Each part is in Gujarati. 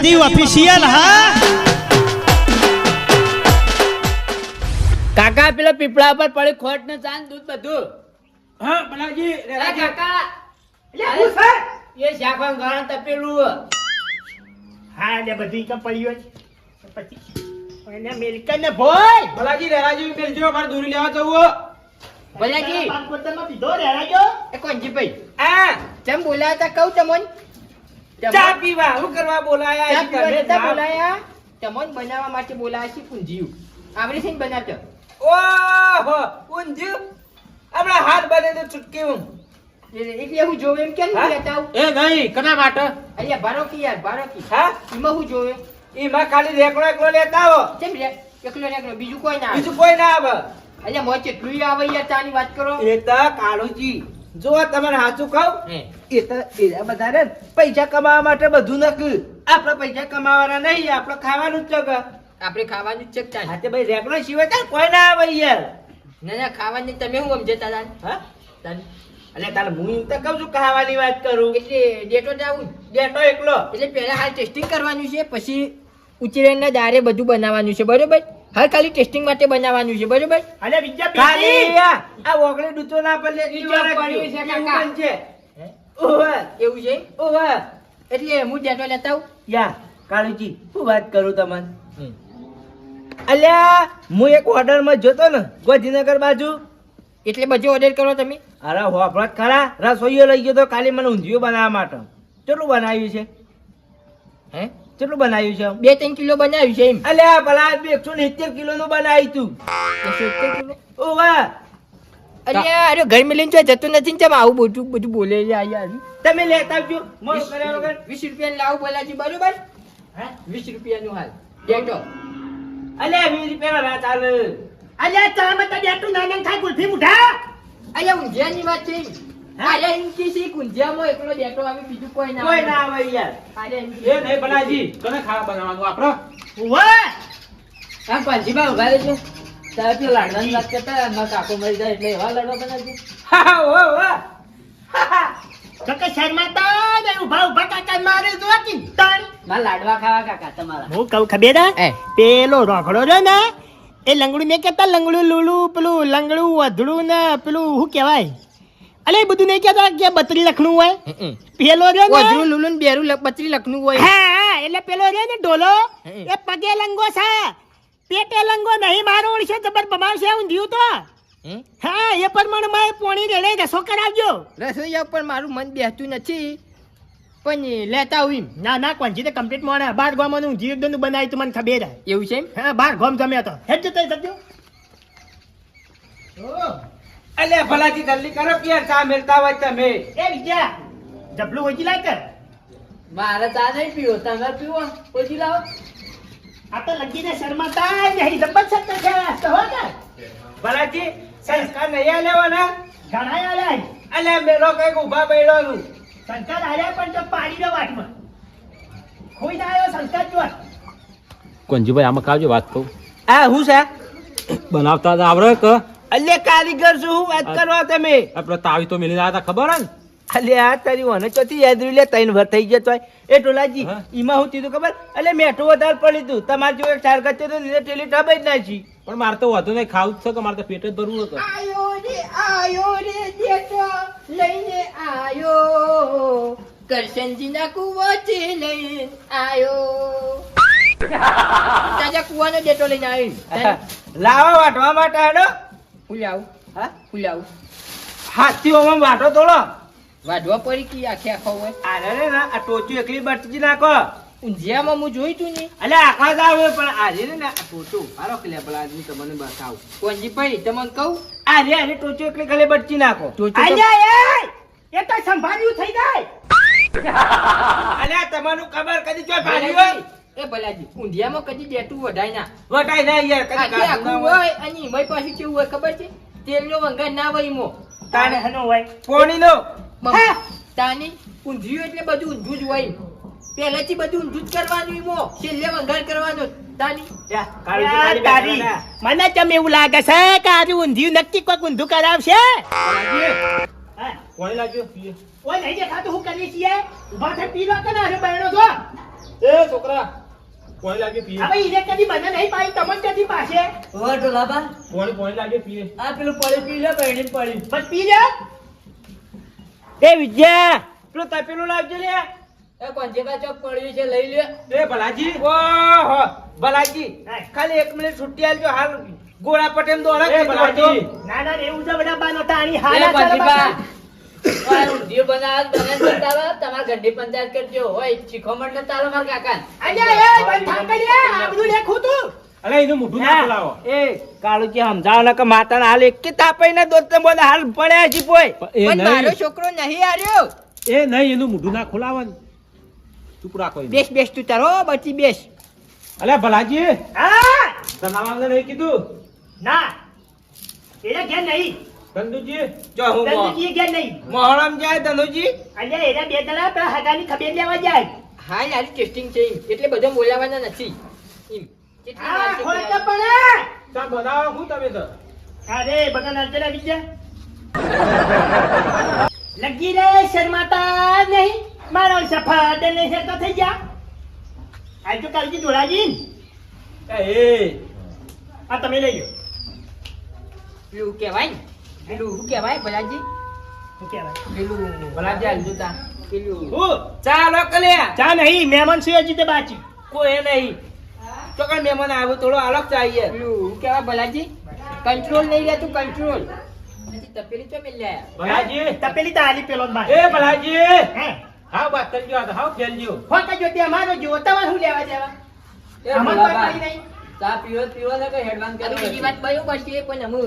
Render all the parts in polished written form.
બધી ઓફિશિયલ હા. કાકા પેલા પીપળા પર પડી ખોટ ને ચાંદ દૂધ બધું. હા બલાજી અરે કાકા લે હું છે એ શાકભાજી ગાળા તપેલું. હા ને બધી કમ પડ્યો છે પછી એને અમેરિકન ને ભોય ભલાજી રેરાજી બેલજો મારે દૂરી લેવા જવું. ભલાજી પાનપોતરમાં પીધો રેરાજો એ કોણજી ભાઈ આ ચમ બોલાતા કહું તમોન ચા પીવા હું કરવા બોલાયા ચા છે પીવા તમે? નતા બોલાયા તમોન બનાવવા માટે બોલાયા છે પૂંજીયું આપણે છે ને બનાવતો ઓહો ઊંધિયું આપણા હાથ બને તો ચૂટકી હું એટલે હું જોવે એમ કેમ હા? લેતા આવું એ નહીં કના માટે અલ્યા બારો કી યાર બારો કી હા એમાં હું જોવે એમાં ખાલી રેકડો એકલો લેતા આવો કેમ રે એકલો એકલો બીજું કોઈ ના આવે બીજું કોઈ ના આવે. અલ્યા મોય કેટલું આવે યાર ચાની વાત કરો એ તો કાળુજી જો તમારે સાચું કહું હે એ તો એ બધા રે પૈસા કમાવા માટે બધું નક્કી. આપણે પૈસા કમાવાના નહીં આપણે ખાવાનું જ છે. આપણે ખાવાનું જ છે ચાલ હા તે ભાઈ રેકડો સિવાય ચાલ કોઈ ના આવે યાર. ના ના ખાવાની તમે હું સમજતા તાન હા તાન એટલે તારે હું એમ તો કહું છું ખાવાની વાત કરું. એટલે ડેટો જાવું બેઠો એકલો એટલે પહેલા હાલ ટેસ્ટિંગ કરવાનું છે પછી ઉચરેણના દારે બધું બનાવવાનું છે બરોબર હાલ ખાલી ટેસ્ટિંગ માટે બનાવવાનું છે બરોબર અને બીજા ખાલી બીજી આ ઓગળી ડૂચો ના પડે નીચે પડ્યું છે કાકા. એવું છે. ઓવે એવું છે ઓવે એટલે હું ડેટો લેતા આવું યા કાળુજી હું વાત કરું તમને. અલ્યા હું એક ઓર્ડર માં જોતો ને ગોધીનગર બાજુ. એટલે બધું ઓર્ડર કરો તમે અરે હોફળત ખરા રસોઈયો લઈ ગયો તો ખાલી મને ઊંધિયું બનાવવા માટે. કેટલું બનાવ્યું છે હે કેટલું બનાવ્યું છે 2-3 કિલો બનાવ્યું છે એમ અલ્યા ભલા 170 કિલો નું બનાવ્યું તું. 170 કિલો ઓવે અલ્યા અરે ઘર મિલીને તો જતું નથી ને તમે આવું બધું બોલે છે આ યાર તમે લેતા આવજો મોડું કર્યા વગર. 20 રૂપિયા લાવું બોલાજી બરોબર હે? 20 રૂપિયાનું હાલ ડેટો અલ્યા 20 રૂપિયા રાત ચાલે. અલ્યા ચામાં તો બેઠું નાના ખાય ગુલ્ફી મુઠા અલ્યા ઊંધિયાની વાત છે અરે એમ કે છે ઊંધિયામાં એકલો ડેટો આવે બીજું કોઈ ના કોઈ ના આવે યાર. અરે એમ એ નહીં બનાજી કને ખાવા બનાવવાનું આપણો. ઓવે આ પાંજીબા ઉભા રહેજો તારે પેલા લાડવાની વાત કરતા મારા કાકો મરી જાય એટલે એવા લડવા બનાવજો હા ઓ ઓ કકે શર્માતા ને ઉભા ઉભા કાકા મારે જો કિંતાણ મારા લાડવા ખાવા કાકા તમારા હું કહું ખબર એ. પેલો રોકડો રહ્યો ને એ લંગડું ને કહેતા લંગડું લૂલું પેલું લંગડું વધડું ને પેલું શું કહેવાય અલે એ બધું નહીં કહેતા કે 32 લખનું હોય પેલો રહ્યો ને વધરું લુલુન બેરું 32 લખનું હોય હા એટલે પેલો રહ્યો ને ડોલો હે. એ પગે લંગો છે પેટે લંગો નહીં મારો ઓળશે જબર બમાવશે હું દીયું તો હે? હા એ પ્રમાણે મેં પોણી રેડે રસો કરાવજો રસોઈયા ઉપર મારું મન બેસતું નથી પણ લેતા આવું એમ. ના ના કોંજી તો કમ્પ્લીટ મોણે 12 ગામનું જીવદનું બનાવી તો મને ખબર હે એવું છે એમ હા 12 ગામ જમ્યા તો હેડ જતો સત્યો અલ્યા ભલાજી જલ્દી કરો કે યાર ચા મેલતા હોય તમે. એ વિજયા જબલું હોજી લાય કર મારે ચા નહીં પીવો તમે પીવો પછી લાવો આ તો લગીને શર્માતા નહીં જબર સત્ય છે તો હો ને ભલાજી સંસ્કાર નહીં આલેવાના. ઘણા આલ્યા અલ્યા મેલો કઈક ઊભા બેડવાનું. સંસ્કાર આલ્યા પણ તો પાડી દો વાટમાં ખોઈ ના આવ્યો સંસ્કાર જો કોંજીભાઈ આમાં કાવજો વાત કહું આ હું છે બનાવતા હતા આવડે કે અલ્યા કારીગર છું હું વાત કરવા તમે. આપણે તાવી તો મેલી આવ્યા હતા ખબર હે ને અલ્યા તારી મને ચોથી યાદ રહી લે 3 વર થઈ ગયા તોય. એ ટોલાજી હા? ઈમાં હું કીધું ખબર અલ્યા મેઠું વધારે પડી તું તમારે જો એક ચાર ગચ્ચે તો નીચે ટેલી ઢબાઈ જ નાખી. પણ મારે તો વધુ નહીં ખાવું જ છે કે મારે તો પેટ જ ભરવું હતું આયો રે દેતો લઈને આયો કરશનજીના કુવાથી લઈને આયો તાજા કુવાનો દેતો લઈને આવ્યો લાવા વાટવા માટે હેડો. ફૂલાવ હા ફૂલાવ હાથીઓમાં વાટો તોડો. વાઢવા પડી કે આખે આખો હોય આને રે ના આ ટોચું એકલી બટજી નાખો. ઊંધિયામાં હું જોઈ તું ને અલ્યા આખા જ આવે પણ આજે ને આ ટોચું હારો કે લે ભલા આદમી તમને બતાવું. કોંજી ભાઈ તમને કહું આરે ટોચું એકલી ખાલી બટજી નાખો. તો તો- આલ્યા એ તો સંભાળ્યું થઈ જાય અલ્યા તમારું ખબર કદી ચોય ભાજી હોય એ ભલાજી ઊંધિયામાં કદી દેતું વઢાય ના વટાઈ ના યાર કદી આખે કાઢું ના આખું હોય. હોય અને એમાંય પાછું કેવું હોય ખબર છે તેલનો વંગાર ના હોય એમાં તાને હનો હોય પોણીનો હા. તાની ઊંધિયું એટલે બધું ઊંધું જ હોય પહેલેથી બધું ઊંધું જ કરવાનું એમાં છેલ્લે વંગાર કરવાનો તાની યા, કાળુજી યાર, ખાલી તારી બેઠા મને ચમ એવું લાગે છે કે આજે ઊંધિયું નક્કી કોઈક ઊંધું કરાવશે લાગીએ. હા, કોણ લાગ્યો? પીએ. ઓય નહીં દેખાતું હું કરીએ છીએ ઉભા થઈ પી લો કે ના અરે બહેનો જો એ છોકરા પાણી લાગે પીએ હવે ઈને કદી મને નહીં પાડી તમને ક્યાંથી પાશે ઓ ઢોલાબા પાણી લાગે પીએ આ પેલું પડી પી લે પડી પડી બસ પી જા એ વિજયા પેલું તપેલું લાવજો લે એ કોંજેકા ચોક પડ્યું છે લઈ લે એ ભલાજી ઓહો ભલાજી હા. ખાલી 1 મિનિટ છૂટી આલજો હાલ ગોળા પટેલ દોડા એ ભલાજી ના ના એવું છે બધા બાનો તાણી એ હાલા કોંજીબા ઓય ઊંધિયું તમારા ઘરની પંચાયત કરજો હોય શીખોમણ ને તારો માર કાકા અલ્યા એ બંધ થાક કર્યા આ બધું લેખું તું અલે એનું મોઢું ના ખોલાવો એ કાળુજી સમજાવો ને કે માતાને હાલ એક કે તાપાઈ ને દોસ્ત બોલે હાલ પડ્યા છે પોય એ પણ મારો નહીં છોકરો નહીં આર્યો એ નહીં એનું મોઢું ના ખોલાવો ને ચૂપ રાખો એને. બેસ બેસ તું તારો બચી બેસ અલે ભલાજી હા તમારે નહીં કીધું ના એને ઘેર નહીં ધંધુજી જો હું ધંધુજી ઘેર નહીં મોહરમ જાય ધનુજી અલ્યા એના બે જણા પેલા હગાની ખબર લેવા જાય હા યારી ટેસ્ટિંગ છે એમ. એટલે બધો બોલાવાના નથી એમ. કેટલી હા વાર છે ખોલતા બોલાવા? પણ ચા બનાવો હું તમે તો અરે બધા નાચેલા બીજા લગી રે શર્માતા નહીં મારો સફાદ નહીં છે તો થઈ જા આજુ કાલજી દોડાજી એ આ તમે લઈ લો પેલું કહેવાય ને પેલું શું કહેવાય ભલાજી શું કહેવાય પેલું ભલાજી હાલજો તા પેલું હું ચાલો કલ્યા ચા નહીં મહેમાન છે હજી તે બાકી કોઈ નહીં તો કઈ મહેમાન આવ્યો થોડો અલગ ચાહીએ પેલું શું કહેવાય ભલાજી કંટ્રોલ નહીં રહેતું કંટ્રોલ પછી તપેલી ચો મિલ જાય ભલાજી તપેલી તાલી પેલો જ બાર એ ભલાજી હે હાવ વાત કરજો આ તો હાવ ખેલજો ફોટા જો તે અમારો જો તમારે શું લેવા દેવા એ અમાર ભલાબા, કોઈ નહીં. ચા પીવો પીવો ને કઈ હેડવાન કરો બીજી વાત બયો પછી પણ અમે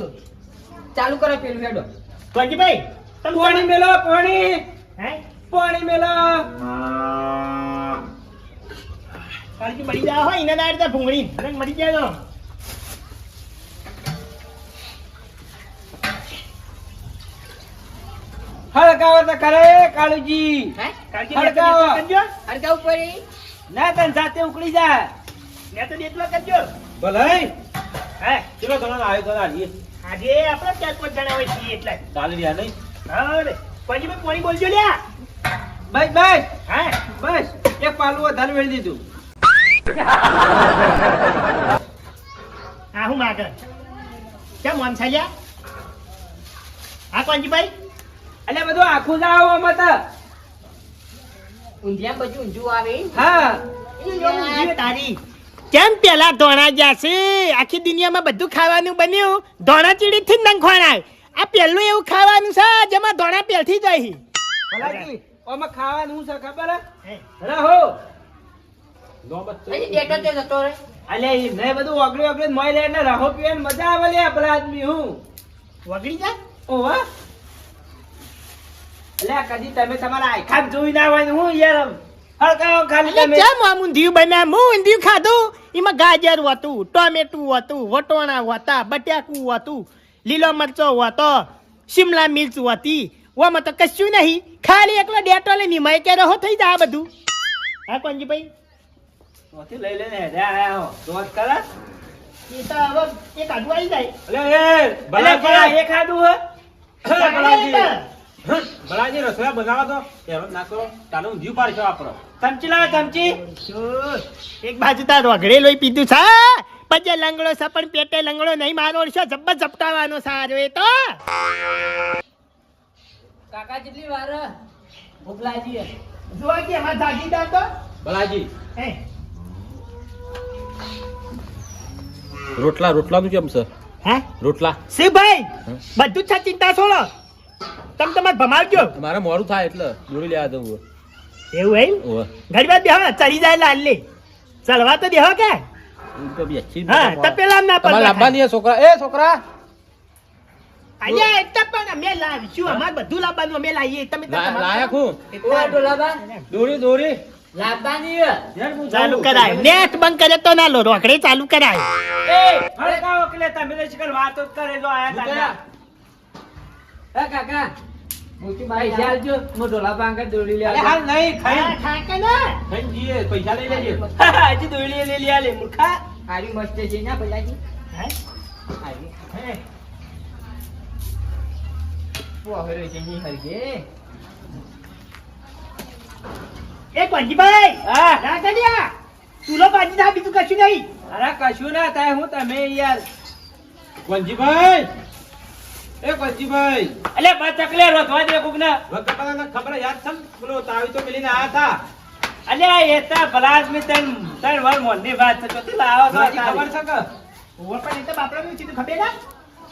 ચાલુ કરો પેલું હેડો ગોંજીભાઈ તમે પાણી મેલો પાણી હે પાણી મેલો કાલજી મળી જાય હોય એના દાડે તો ભૂંગળી રંગ મળી જાય તો હળગાવો તો કરે કાળુજી હે કાલજી હળગાવો. કરજો હરગાવ પડી ના તને જાતે ઉકળી જા મેં તો એટલો કરજો ભલાઈ હે ચલો ઘણા આવ્યો તો આલીએ આજે આપણે 4-5 જણા હોય છીએ એટલે ચાલી રહ્યા નહીં અરે ગોંજીભાઈ પાણી બોલજો લ્યા બસ બસ હે બસ એક પાલું વધારે વેળી દીધું આ હું માગે કેમ મન છાલ્યા હા ગોંજીભાઈ એટલે બધું આખું જ આવો આમાં તો ઊંધિયા બધું ઊંધું આવે હા તારી કેમ પેલા ધોણા જશે આખી દુનિયામાં બધું ખાવાનું બન્યું ધોણા ચીડી થી નંગ ખોણાય આ પેલું એવું ખાવાનું છે જેમાં ધોણા પેલથી જાય ભલાજી આમાં ખાવાનું શું છે ખબર હે? હે રહો નોબત તો અહીં ડેટો તે જતો રે અલે ઈ નહીં બધું ઓગળી ઓગળી મોય લે ને રહો પીએ ને મજા આવે લે આપણા આદમી હું વગડી જાય ઓવા અલે કદી તમે તમારા આયખાન જોઈ ના હોય ને હું યાર હળગાવો ખાલી એટલે તમે કેમ આમ ઊંધિયું બન્યા હું ઊંધિયું ખાધું એમાં ગાજર હતું ટોમેટું હતું વટોણા હતા બટાકું હતું લીલો મરચો હતો શિમલા મિર્ચ હતી ઓમાં તો કશું નહીં ખાલી એકલો ડેટો લઈ નિમાય કે રહો થઈ જાય આ બધું હા કોંજીભાઈ ત્યાંથી લઈ લઈને હેડ્યા આયા હો દોત કરે એ તો હવે એક આડું આવી જાય અલે એ ભલે ભલા ભલાજી એ ખાધું હે ભલાજી ભલાજી રસોઈ બનાવો તો હેરાન ના કરો તાનું ઊંધિયું પાડશો આપણો ચમચી લાવે ચમચી એક બાજુ તાર રગડે લોહી પીધું છે પછી લંગડો છે પણ પેટે લંગડો નહીં મારો છે જબ્બર ઝપટાવાનો સારો એ તો કાકા જેટલી વાર ભૂખ લાગી હે. જોવા કે એમાં જાગીદાર તો ભલાજી હે રોટલાનું કેમ છે હે રોટલા શિવ ભાઈ બધું જ છે ચિંતા છોડો તમે તમારે ભમાવજો મારે મોડું થાય એટલે દોડી લેવા દઉં એવું હે ઓવે ઘડી વાર બેહો ચડી જાય લાલ લે ચલવા તો દેહો કે ઊંઘ તો બેસી હા તો પેલા ના તમારે પર લાવવાની છે છોકરા એ છોકરા અહીંયા એટલે પણ અમે લાવીશું અમારે બધું લાવવાનું અમે લાવીએ તમે તો તમારું લાયક હું ઓ ઢોલાબા દોરી લાવવાની હે. ચાલુ કરાય નેટ બંધ કરે તો ના લો રોકડે ચાલુ કરાય એ હળગાવો કે તમે તો શીખર વાતો જ કરે જો આયા તા હે કાકા મોટી ભાઈ ચાલજો મો ઢોલાબા આગળ દોડી લે અરે હાલ નહીં હા, ખાઈ ખાકે ના ખાઈને જઈએ પૈસા લઈ લેજે હજી દોડી લે લે મૂર્ખા હારી મસ્ત છે ના ભલાજી હે? હારી હે? ઓ હવે છે ની હરગે એ કોંજીભાઈ હા ના કર્યા તુલો બાજી ના બીજું કશું નહીં. અરે કશું ના થાય હું તમે યાર વંજીભાઈ એ વંજીભાઈ અલે બસ ચકલે રોધવા દે કોક ના વખત તને ખબર યાદ છે ને? પેલો તાવી તો મિલીને આયા હતા અલે એ તો બલાસ મે તન વાર મોની વાત છે તો લાવો છો મારી ખબર છે કે ઓવર પણ એ તો બાપડાનું ચીતું ખબર ના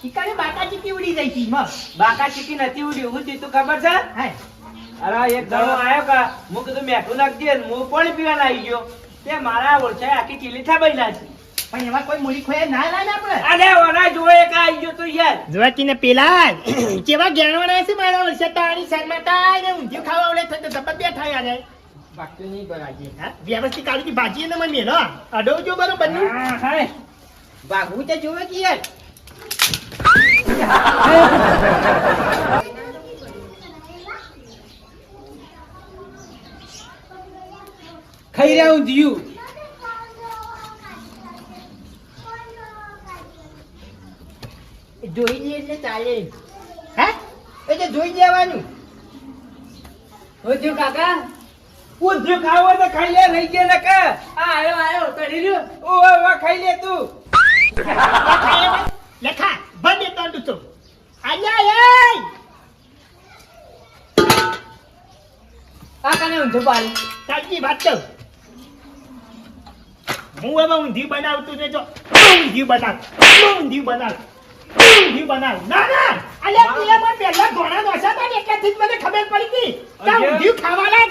શિકારે બાકાજી કી ઉડી જાય છે માં. બાકા ચીકી નથી ઉડી હું તું ખબર છે હાય અરે એક દડો આયો કા હું કીધું મેઠું નાખજે હું પાણી પીવાના આવી ગયો તે મારા ઓળખાય આખી કિલીઠા બઈલા છે પણ એમાં કોઈ મૂડી ખોયા ના લાને આપણે. અલે ઓના જોએ કા આવી ગયો તો યાર જોવાકીને પેલા કેવા જ્ઞાનવાળા છે મારા વર્ષે તાણી શર્માતા ને ઊંધિયું ખાવા ઓલે થતો જબર બેઠા યાર. બાકી નહીં બરાજી હા વ્યવસ્થિત કાઢી ભાજી ને મને મેલો અડો જો બરોબર નું. હા હાય ભાગવું તો જોવે કે યાર ખાઈ રહ્યા હું જીયું જોઈ લે એટલે ચાલે હે એટલે જોઈ લેવાનું ઓજો કાકા ઊંધિયું ખાવો તો ખાઈ લે લઈ ગયા ને કે આ આયો કરી લ્યો ઓ ખાઈ લે તું લેખા બંધ તો દુતો આયા એ આ કાને ઊંધું પાડી સાચી વાત તો હું હવે ઊંધિયું બનાવતું ને જો ઊંધિયું બનાવ ના ના અલ્યા પેલા પહેલા ઘોડા દોસા હતા ને એટલેથી જ મને ખબર પડી હતી કે ઊંધિયું ખાવાના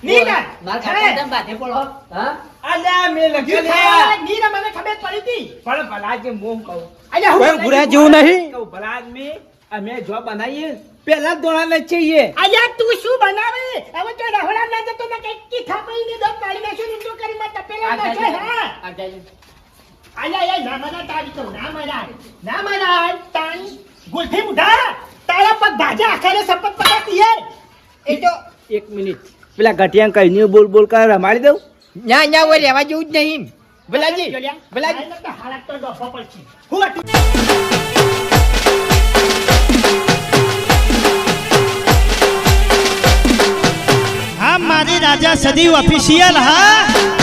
નીના માર ખાતા તમ બાથે પડો હા અલ્યા મે લખ્યું લે નીના મને ખબર પડી હતી પણ ભલાજી મોમ કહું અલ્યા હું ગુરા જેવું નહીં કહું ભલાજ મે અમે જો બનાવીએ પેલા દોણા ને છીએ અલ્યા તું શું બનાવે હવે તો રહોડા ના જતો ને કઈક કી થાપઈ ને દમ પાડી નાખ્યો ને તો કરી માં તપેલા નાખે હા આ જાય અલ્યા એ ના મના તારી તો ના મના તાણી ગુલથી મુઢા તારા પગ ભાજા આખરે સપત પકાતી હે એ તો 1 મિનિટ પેલા ઘટિયા કઈ બોલ બોલ કર રમાડી દઉં ના ના વો રહેવા જેવું જ નહીં ભલાજી ભલાજી તો હાલત તો ડોફો પડશે હું હતું હા મારી રાજા સદી ઓફિશિયલ હા